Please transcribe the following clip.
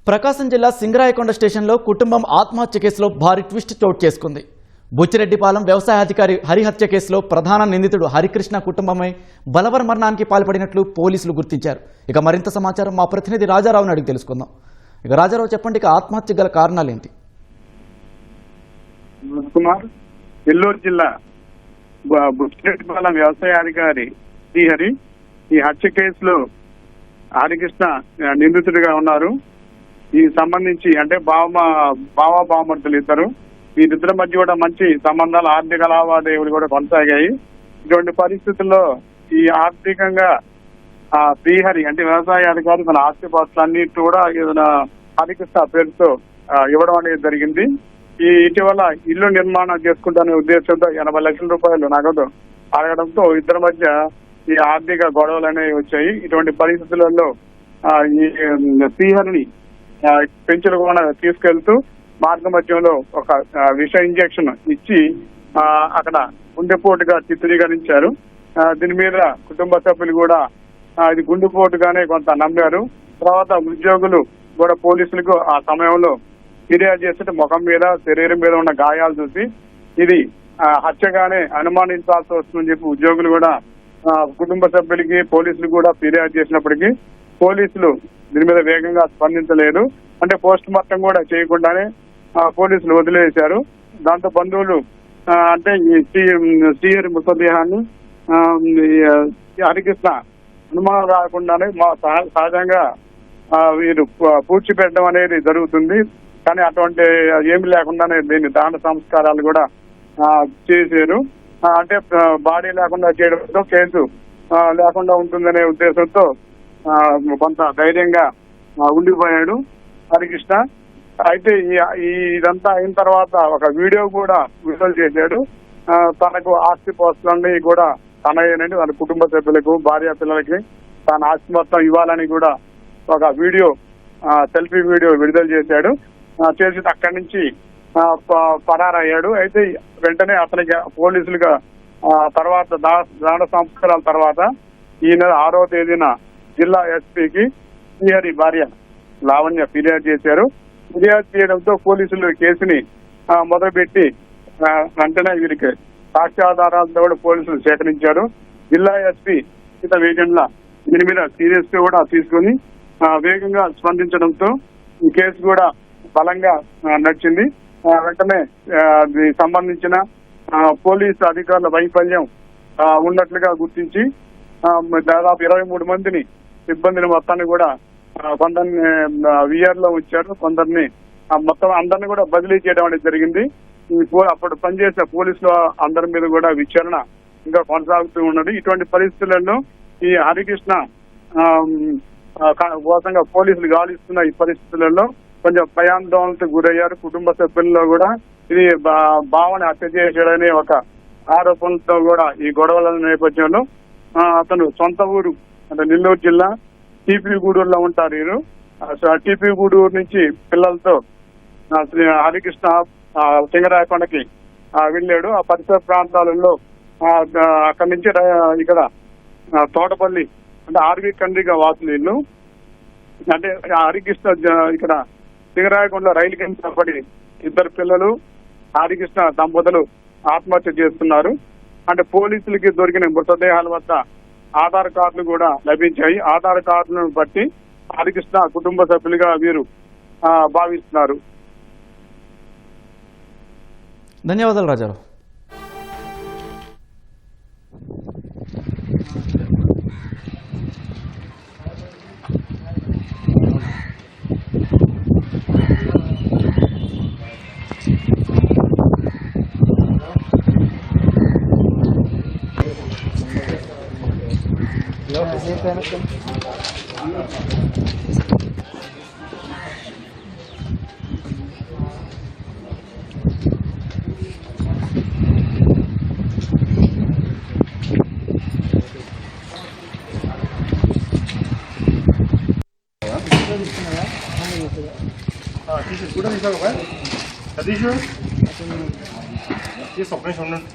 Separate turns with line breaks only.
ప్రకాశం జిల్లా సింగరాయకొండ స్టేషన్లో కుటుంబం ఆత్మహత్య కేసులో భారీ ట్విస్ట్ చోటు చేసుకుంది. బుచ్చిరెడ్డిపాలెం వ్యవసాయాధికారి హరిహత్య కేసులో ప్రధాన నిందితుడు హరికృష్ణ కుటుంబమై బలవన్మరణానికి పాల్పడినట్లు పోలీసులు గుర్తించారు. ఇక మరింత సమాచారం మా ప్రతినిధి రాజారావుని అడిగి తెలుసుకుందాం. ఇక రాజారావు చెప్పండి, ఇక ఆత్మహత్య గల కారణాలేంటి?
కుమార్, నెల్లూరు జిల్లా బుచ్చిరెడ్డిపాలెం వ్యవసాయాధికారి శ్రీహరి ఈ హత్య కేసులో హరికృష్ణ నిందితుడిగా ఉన్నారు. ఈ సంబంధించి అంటే బావమర్దులు ఇద్దరు, వీరిద్దరి మధ్య కూడా మంచి సంబంధాలు, ఆర్థిక లావాదేవీలు కూడా కొనసాగాయి. ఇటువంటి పరిస్థితుల్లో ఈ ఆర్థికంగా శ్రీహరి అంటే వ్యవసాయ అధికారి తన ఆస్తిపాస్తులన్నిటి కూడా హరికృష్ణ పేరుతో ఇవ్వడం అనేది జరిగింది. ఈ ఇటీవల ఇల్లు నిర్మాణం చేసుకుంటానే ఉద్దేశంతో 80 లక్షల రూపాయలు నగదు అడగడంతో ఇద్దరి మధ్య ఈ ఆర్థిక గొడవలు అనేవి వచ్చాయి. ఇటువంటి పరిస్థితులలో ఈ శ్రీహరిని పెంచులు కూడా తీసుకెళ్తూ మార్గ మధ్యంలో ఒక విష ఇంజెక్షన్ ఇచ్చి అక్కడ గుండెపోటుగా చిత్రీకరించారు. దీని మీద కుటుంబ సభ్యులు కూడా ఇది గుండెపోటుగానే కొంత నమ్మారు. తర్వాత ఉద్యోగులు కూడా పోలీసులకు ఆ సమయంలో ఫిర్యాదు చేస్తే ముఖం మీద, శరీరం మీద ఉన్న గాయాలు చూసి ఇది హత్యగానే అనుమానించాల్సి వస్తుందని చెప్పి ఉద్యోగులు కూడా కుటుంబ సభ్యులకి, పోలీసులు కూడా ఫిర్యాదు చేసినప్పటికీ పోలీసులు దీని మీద వేగంగా స్పందించలేదు. అంటే పోస్ట్ మార్టం కూడా చేయకుండానే పోలీసులు వదిలేశారు. దాంతో బంధువులు అంటే ఈ శ్రీహరి మృతదేహాన్ని హరికృష్ణ అనుమానం రాకుండానే సహజంగా వీరు పూడ్చిపెట్టడం అనేది జరుగుతుంది. కానీ అటువంటి ఏమి లేకుండానే దీన్ని దాన సంస్కారాలు కూడా చేశారు. అంటే బాడీ లేకుండా చేయడంతో కేసు లేకుండా ఉంటుందనే ఉద్దేశంతో కొంత ధైర్యంగా ఉండిపోయాడు హరికృష్ణ. అయితే ఇదంతా అయిన తర్వాత ఒక వీడియో కూడా విడుదల చేశాడు. తనకు ఆస్తి పోస్టులన్నీ కూడా తనయేనండి, తన కుటుంబ సభ్యులకు, భార్య పిల్లలకి తన ఆస్తి మొత్తం ఇవ్వాలని కూడా ఒక వీడియో, సెల్ఫీ వీడియో విడుదల చేశాడు. చేసి అక్కడి నుంచి పరారయ్యాడు. అయితే వెంటనే అతనికి పోలీసులుగా తర్వాత దాన సంస్కారాల తర్వాత ఈ నెల 6వ తేదీన జిల్లా ఎస్పీకి శ్రీహరి భార్య లావణ్య ఫిర్యాదు చేశారు. ఫిర్యాదు చేయడంతో పోలీసులు కేసుని మొదలుపెట్టి వెంటనే వీరికి సాక్ష్యాధారాలతో కూడా పోలీసులు సేకరించారు. జిల్లా ఎస్పీ వేగండ్ల దీని మీద సీరియస్ గా కూడా తీసుకుని వేగంగా స్పందించడంతో ఈ కేసు కూడా బలంగా నడిచింది. వెంటనే సంబంధించిన పోలీసు అధికారుల వైఫల్యం ఉన్నట్లుగా గుర్తించి దాదాపు 23 మందిని సిబ్బందిని మొత్తాన్ని కూడా కొందరిని విఆర్ లో ఉంచారు. కొందరిని మొత్తం అందరినీ కూడా బదిలీ చేయడం అనేది జరిగింది. అప్పుడు పనిచేసిన పోలీసులు అందరి మీద కూడా విచారణ ఇంకా కొనసాగుతూ ఉన్నది. ఇటువంటి పరిస్థితులలో ఈ హరికృష్ణ కోసంగా పోలీసులు గాలిస్తున్న ఈ పరిస్థితులలో కొంచెం భయాందోళనకు గురయ్యారు. కుటుంబ సభ్యుల్లో కూడా ఇది భావన హత్య చేశాడనే ఒక ఆరోపణలతో కూడా ఈ గొడవల నేపథ్యంలో అతను సొంత ఊరు అంటే నెల్లూరు జిల్లా టీపీ గూడూరులో ఉంటారు. వీరు టీపీ గూడూరు నుంచి పిల్లలతో హరికృష్ణ సింగరాయకొండకి వెళ్ళాడు. ఆ పరిసర ప్రాంతాలలో అక్కడి నుంచి ఇక్కడ తోటపల్లి అంటే ఆర్వి కండ్రిగా వాసులు వీళ్ళు. అంటే హరికృష్ణ ఇక్కడ సింగరాయకొండలో రైలు కింద పడి ఇద్దరు పిల్లలు హరికృష్ణ దంపతులు ఆత్మహత్య చేస్తున్నారు. అంటే పోలీసులకి దొరికిన మృతదేహాల వద్ద ఆధార్ కార్డులు కూడా లభించాయి. ఆధార్ కార్డులను బట్టి హరికృష్ణ కుటుంబ సభ్యులుగా వీరు భావిస్తున్నారు.
ధన్యవాదాలు రాజారావు.
సతీష్ స్వప్నేష్ ఉండండి.